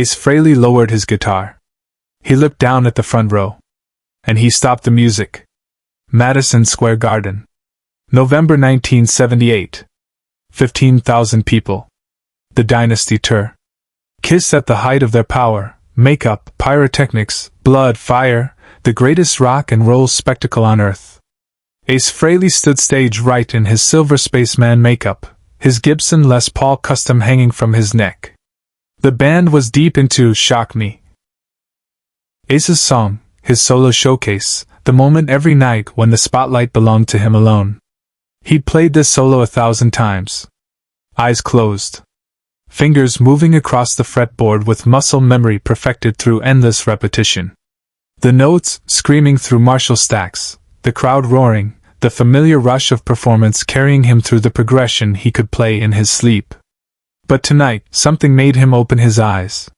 Ace Frehley lowered his guitar. He looked down at the front row. And he stopped the music. Madison Square Garden. November 1978. 15,000 people. The Dynasty tour. Kiss at the height of their power, makeup, pyrotechnics, blood, fire, the greatest rock and roll spectacle on earth. Ace Frehley stood stage right in his silver spaceman makeup, his Gibson Les Paul custom hanging from his neck. The band was deep into Shock Me. Ace's song, his solo showcase, the moment every night when the spotlight belonged to him alone. He'd played this solo 1,000 times. Eyes closed. Fingers moving across the fretboard with muscle memory perfected through endless repetition. The notes screaming through Marshall stacks, the crowd roaring, the familiar rush of performance carrying him through the progression he could play in his sleep. But tonight, something made him open his eyes.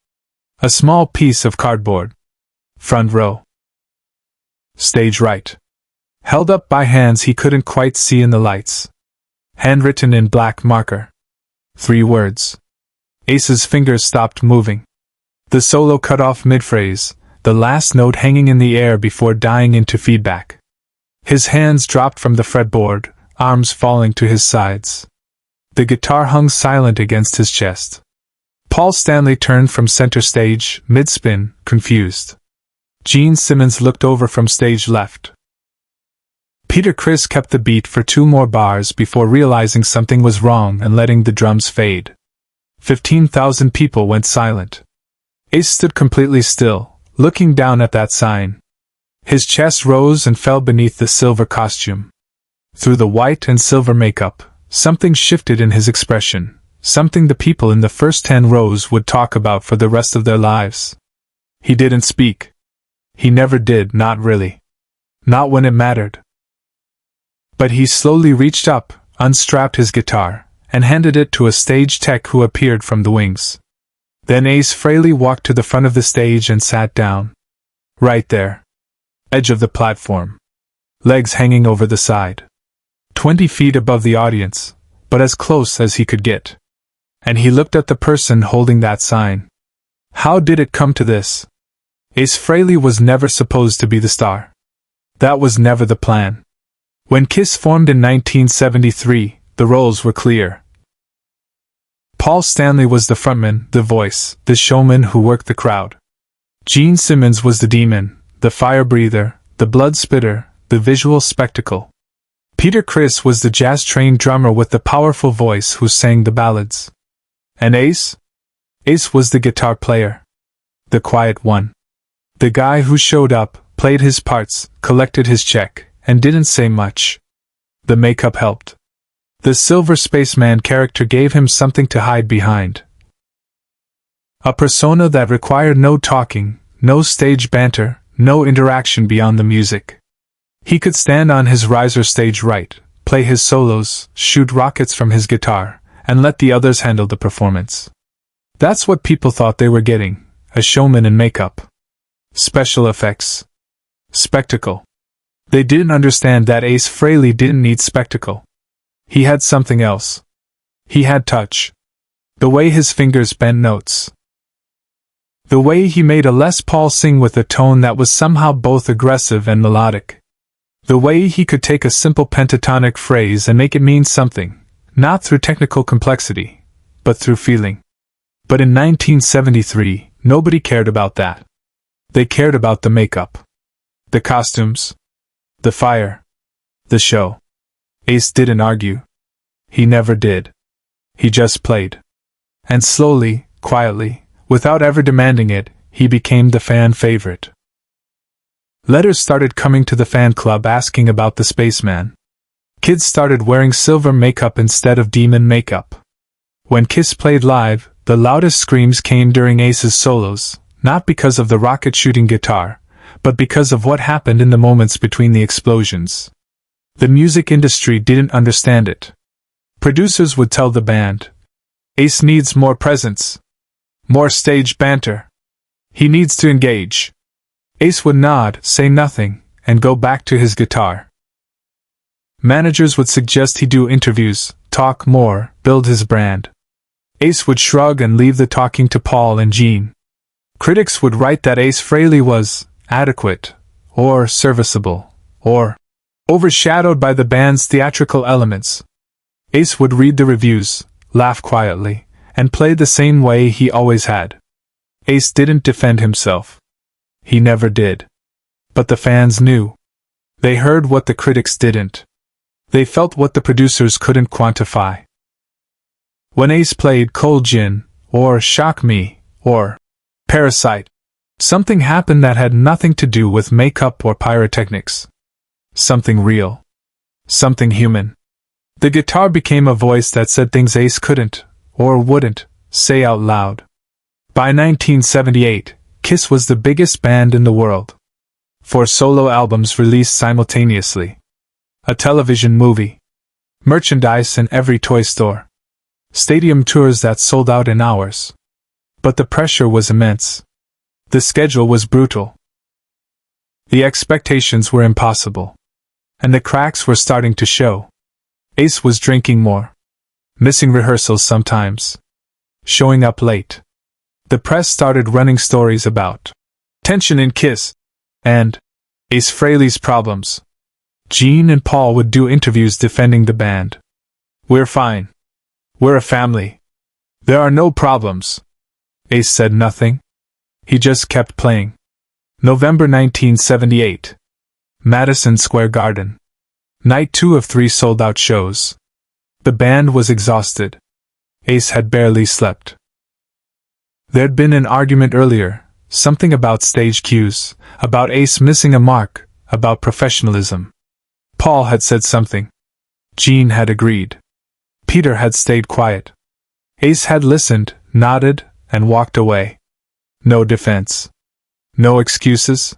A small piece of cardboard. Front row. Stage right. Held up by hands he couldn't quite see in the lights. Handwritten in black marker. 3 words. Ace's fingers stopped moving. The solo cut off mid-phrase, the last note hanging in the air before dying into feedback. His hands dropped from the fretboard, arms falling to his sides. The guitar hung silent against his chest. Paul Stanley turned from center stage, mid-spin, confused. Gene Simmons looked over from stage left. Peter Criss kept the beat for 2 more bars before realizing something was wrong and letting the drums fade. 15,000 people went silent. Ace stood completely still, looking down at that sign. His chest rose and fell beneath the silver costume. Through the white and silver makeup, something shifted in his expression, something the people in the first 10 rows would talk about for the rest of their lives. He didn't speak. He never did, not really. Not when it mattered. But he slowly reached up, unstrapped his guitar, and handed it to a stage tech who appeared from the wings. Then Ace Frehley walked to the front of the stage and sat down. Right there. Edge of the platform. Legs hanging over the side. 20 feet above the audience, but as close as he could get. And he looked at the person holding that sign. How did it come to this? Ace Frehley was never supposed to be the star. That was never the plan. When Kiss formed in 1973, the roles were clear. Paul Stanley was the frontman, the voice, the showman who worked the crowd. Gene Simmons was the demon, the fire breather, the blood spitter, the visual spectacle. Peter Criss was the jazz-trained drummer with the powerful voice who sang the ballads. And Ace? Ace was the guitar player. The quiet one. The guy who showed up, played his parts, collected his check, and didn't say much. The makeup helped. The silver spaceman character gave him something to hide behind. A persona that required no talking, no stage banter, no interaction beyond the music. He could stand on his riser stage right, play his solos, shoot rockets from his guitar, and let the others handle the performance. That's what people thought they were getting, a showman in makeup. Special effects. Spectacle. They didn't understand that Ace Frehley didn't need spectacle. He had something else. He had touch. The way his fingers bent notes. The way he made a Les Paul sing with a tone that was somehow both aggressive and melodic. The way he could take a simple pentatonic phrase and make it mean something, not through technical complexity, but through feeling. But in 1973, nobody cared about that. They cared about the makeup. The costumes. The fire. The show. Ace didn't argue. He never did. He just played. And slowly, quietly, without ever demanding it, he became the fan favorite. Letters started coming to the fan club asking about the spaceman. Kids started wearing silver makeup instead of demon makeup. When Kiss played live, the loudest screams came during Ace's solos, not because of the rocket-shooting guitar, but because of what happened in the moments between the explosions. The music industry didn't understand it. Producers would tell the band, Ace needs more presence. More stage banter. He needs to engage. Ace would nod, say nothing, and go back to his guitar. Managers would suggest he do interviews, talk more, build his brand. Ace would shrug and leave the talking to Paul and Gene. Critics would write that Ace Frehley was adequate, or serviceable, or overshadowed by the band's theatrical elements. Ace would read the reviews, laugh quietly, and play the same way he always had. Ace didn't defend himself. He never did. But the fans knew. They heard what the critics didn't. They felt what the producers couldn't quantify. When Ace played Cold Gin, or Shock Me, or Parasite, something happened that had nothing to do with makeup or pyrotechnics. Something real. Something human. The guitar became a voice that said things Ace couldn't, or wouldn't, say out loud. By 1978, Kiss was the biggest band in the world. 4 solo albums released simultaneously. A television movie. Merchandise in every toy store. Stadium tours that sold out in hours. But the pressure was immense. The schedule was brutal. The expectations were impossible. And the cracks were starting to show. Ace was drinking more. Missing rehearsals sometimes. Showing up late. The press started running stories about tension in Kiss, and Ace Frehley's problems. Gene and Paul would do interviews defending the band. "We're fine. We're a family. There are no problems." Ace said nothing. He just kept playing. November 1978. Madison Square Garden. Night 2 of 3 sold-out shows. The band was exhausted. Ace had barely slept. There'd been an argument earlier, something about stage cues, about Ace missing a mark, about professionalism. Paul had said something. Gene had agreed. Peter had stayed quiet. Ace had listened, nodded, and walked away. No defense. No excuses.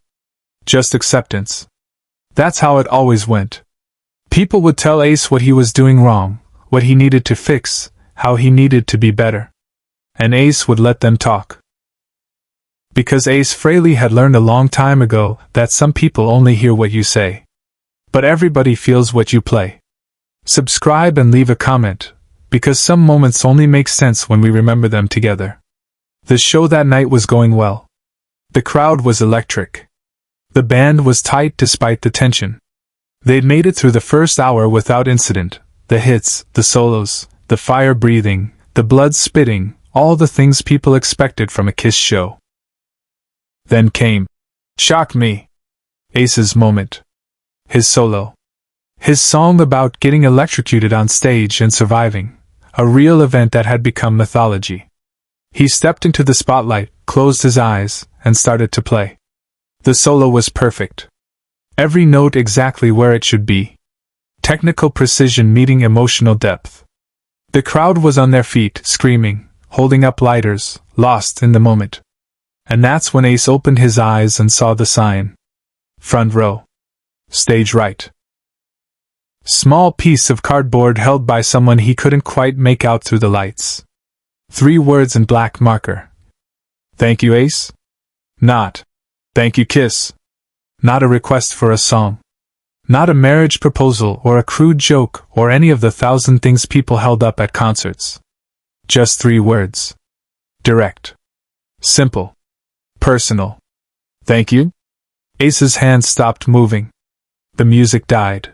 Just acceptance. That's how it always went. People would tell Ace what he was doing wrong, what he needed to fix, how he needed to be better. And Ace would let them talk. Because Ace Frehley had learned a long time ago that some people only hear what you say. But everybody feels what you play. Subscribe and leave a comment, because some moments only make sense when we remember them together. The show that night was going well. The crowd was electric. The band was tight despite the tension. They'd made it through the first hour without incident. The hits, the solos, the fire breathing, the blood spitting, all the things people expected from a Kiss show. Then came Shock Me. Ace's moment. His solo. His song about getting electrocuted on stage and surviving. A real event that had become mythology. He stepped into the spotlight, closed his eyes, and started to play. The solo was perfect. Every note exactly where it should be. Technical precision meeting emotional depth. The crowd was on their feet, screaming, holding up lighters, lost in the moment. And that's when Ace opened his eyes and saw the sign. Front row. Stage right. Small piece of cardboard held by someone he couldn't quite make out through the lights. 3 words in black marker. Thank you, Ace? Not. Thank you, Kiss. Not a request for a song. Not a marriage proposal or a crude joke or any of the 1,000 things people held up at concerts. Just 3 words. Direct. Simple. Personal. Thank you? Ace's hands stopped moving. The music died.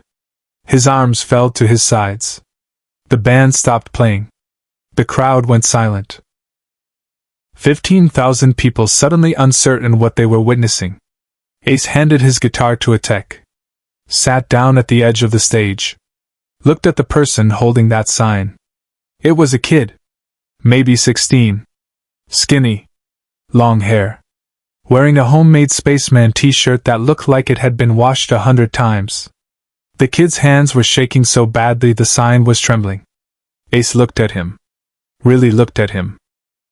His arms fell to his sides. The band stopped playing. The crowd went silent. 15,000 people suddenly uncertain what they were witnessing. Ace handed his guitar to a tech. Sat down at the edge of the stage. Looked at the person holding that sign. It was a kid. Maybe 16. Skinny. Long hair. Wearing a homemade spaceman t-shirt that looked like it had been washed 100 times. The kid's hands were shaking so badly the sign was trembling. Ace looked at him. Really looked at him.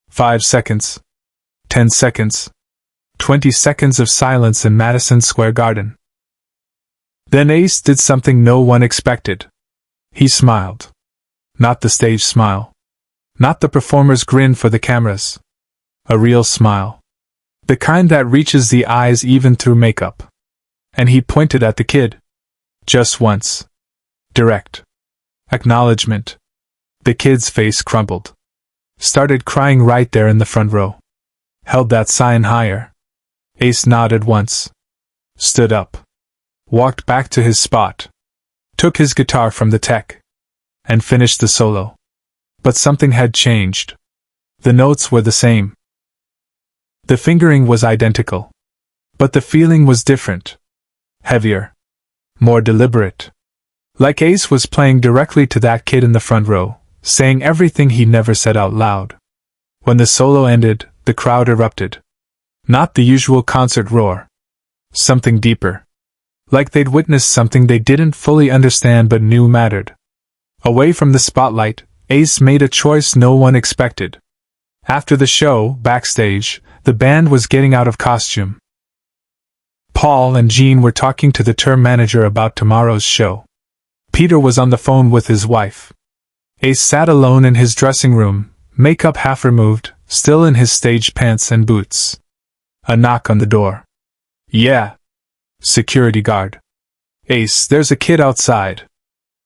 5 seconds. 10 seconds. 20 seconds of silence in Madison Square Garden. Then Ace did something no one expected. He smiled. Not the stage smile. Not the performer's grin for the cameras. A real smile. The kind that reaches the eyes even through makeup. And he pointed at the kid. Just once. Direct. Acknowledgement. The kid's face crumpled. Started crying right there in the front row. held that sign higher. Ace nodded once, stood up, walked back to his spot, took his guitar from the tech, and finished the solo. But something had changed. The notes were the same. The fingering was identical. But the feeling was different. Heavier. More deliberate. Like Ace was playing directly to that kid in the front row, saying everything he never said out loud. When the solo ended, the crowd erupted. Not the usual concert roar. Something deeper. Like they'd witnessed something they didn't fully understand but knew mattered. Away from the spotlight, Ace made a choice no one expected. After the show, backstage, the band was getting out of costume. Paul and Jean were talking to the tour manager about tomorrow's show. Peter was on the phone with his wife. Ace sat alone in his dressing room, makeup half removed, still in his stage pants and boots. A knock on the door. Yeah. Security guard. Ace, there's a kid outside.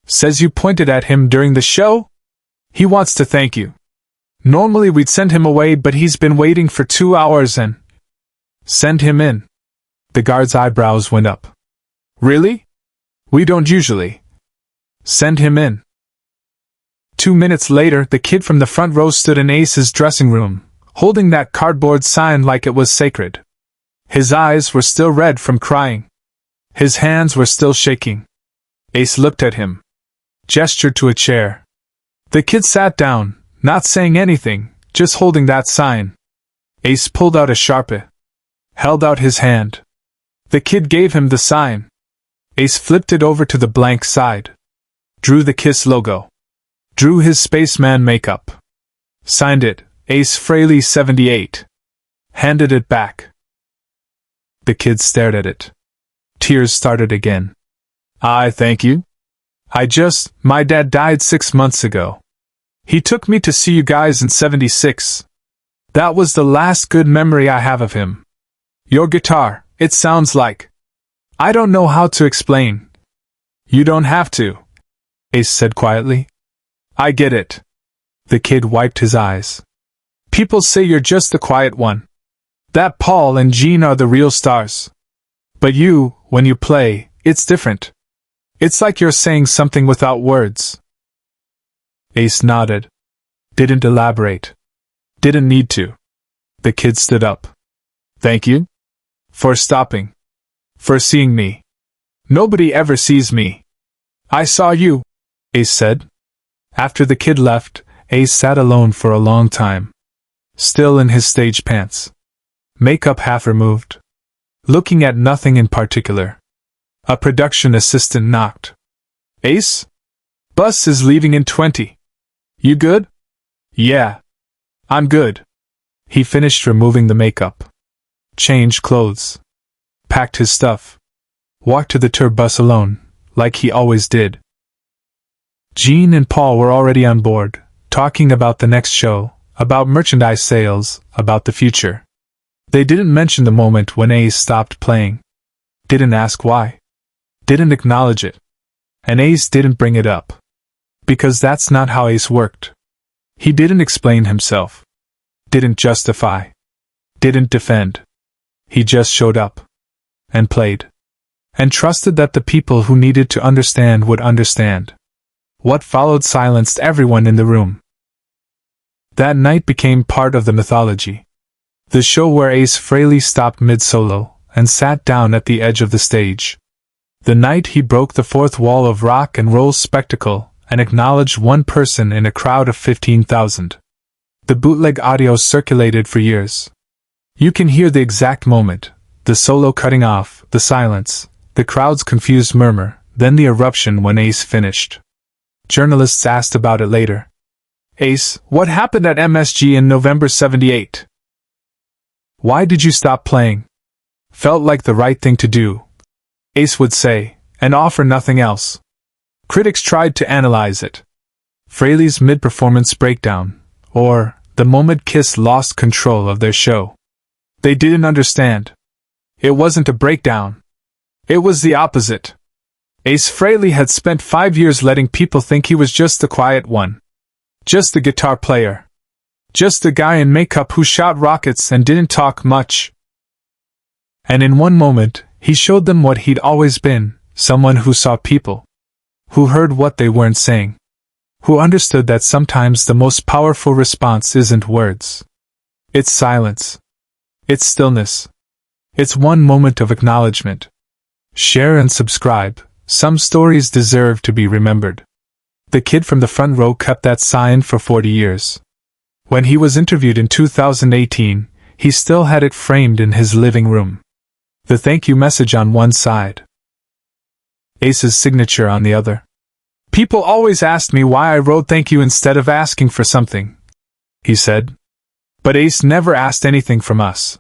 Says you pointed at him during the show? He wants to thank you. Normally we'd send him away, but he's been waiting for 2 hours and... Send him in. The guard's eyebrows went up. Really? We don't usually. Send him in. 2 minutes later, the kid from the front row stood in Ace's dressing room, holding that cardboard sign like it was sacred. His eyes were still red from crying. His hands were still shaking. Ace looked at him. Gestured to a chair. The kid sat down, not saying anything, just holding that sign. Ace pulled out a Sharpie. Held out his hand. The kid gave him the sign. Ace flipped it over to the blank side. Drew the KISS logo. Drew his spaceman makeup. Signed it, Ace Frehley 78. Handed it back. The kid stared at it. Tears started again. Thank you. My dad died 6 months ago. He took me to see you guys in '76. That was the last good memory I have of him. Your guitar, it sounds like... I don't know how to explain. You don't have to, Ace said quietly. I get it. The kid wiped his eyes. People say you're just the quiet one. That Paul and Jean are the real stars. But you, when you play, it's different. It's like you're saying something without words. Ace nodded. Didn't elaborate. Didn't need to. The kid stood up. Thank you? For stopping. For seeing me. Nobody ever sees me. I saw you, Ace said. After the kid left, Ace sat alone for a long time. Still in his stage pants. Makeup half removed. Looking at nothing in particular. A production assistant knocked. Ace? Bus is leaving in 20. You good? Yeah. I'm good. He finished removing the makeup. Changed clothes. Packed his stuff. Walked to the tour bus alone, like he always did. Jean and Paul were already on board, talking about the next show, about merchandise sales, about the future. They didn't mention the moment when Ace stopped playing. Didn't ask why. Didn't acknowledge it. And Ace didn't bring it up. Because that's not how Ace worked. He didn't explain himself. Didn't justify. Didn't defend. He just showed up. And played. And trusted that the people who needed to understand would understand. What followed silenced everyone in the room. That night became part of the mythology. The show where Ace Frehley stopped mid-solo and sat down at the edge of the stage. The night he broke the fourth wall of rock and roll spectacle and acknowledged one person in a crowd of 15,000. The bootleg audio circulated for years. You can hear the exact moment, the solo cutting off, the silence, the crowd's confused murmur, then the eruption when Ace finished. Journalists asked about it later. Ace, what happened at MSG in November '78? Why did you stop playing? Felt like the right thing to do, Ace would say, and offer nothing else. Critics tried to analyze it. Frehley's mid-performance breakdown, or the moment KISS lost control of their show. They didn't understand. It wasn't a breakdown. It was the opposite. Ace Frehley had spent 5 years letting people think he was just the quiet one. Just the guitar player. Just a guy in makeup who shot rockets and didn't talk much. And in one moment, he showed them what he'd always been, someone who saw people. Who heard what they weren't saying. Who understood that sometimes the most powerful response isn't words. It's silence. It's stillness. It's one moment of acknowledgement. Share and subscribe. Some stories deserve to be remembered. The kid from the front row kept that sign for 40 years. When he was interviewed in 2018, he still had it framed in his living room. The thank you message on one side. Ace's signature on the other. People always asked me why I wrote thank you instead of asking for something, he said. But Ace never asked anything from us.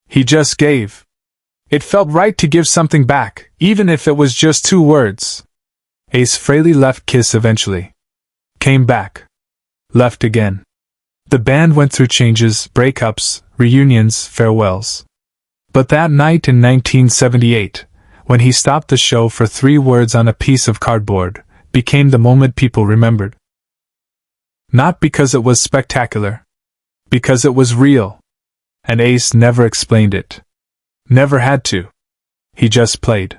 He just gave. It felt right to give something back, even if it was just 2 words. Ace Frehley left Kiss eventually. Came back. Left again. The band went through changes, breakups, reunions, farewells. But that night in 1978, when he stopped the show for 3 words on a piece of cardboard, became the moment people remembered. Not because it was spectacular. Because it was real. And Ace never explained it. Never had to. He just played.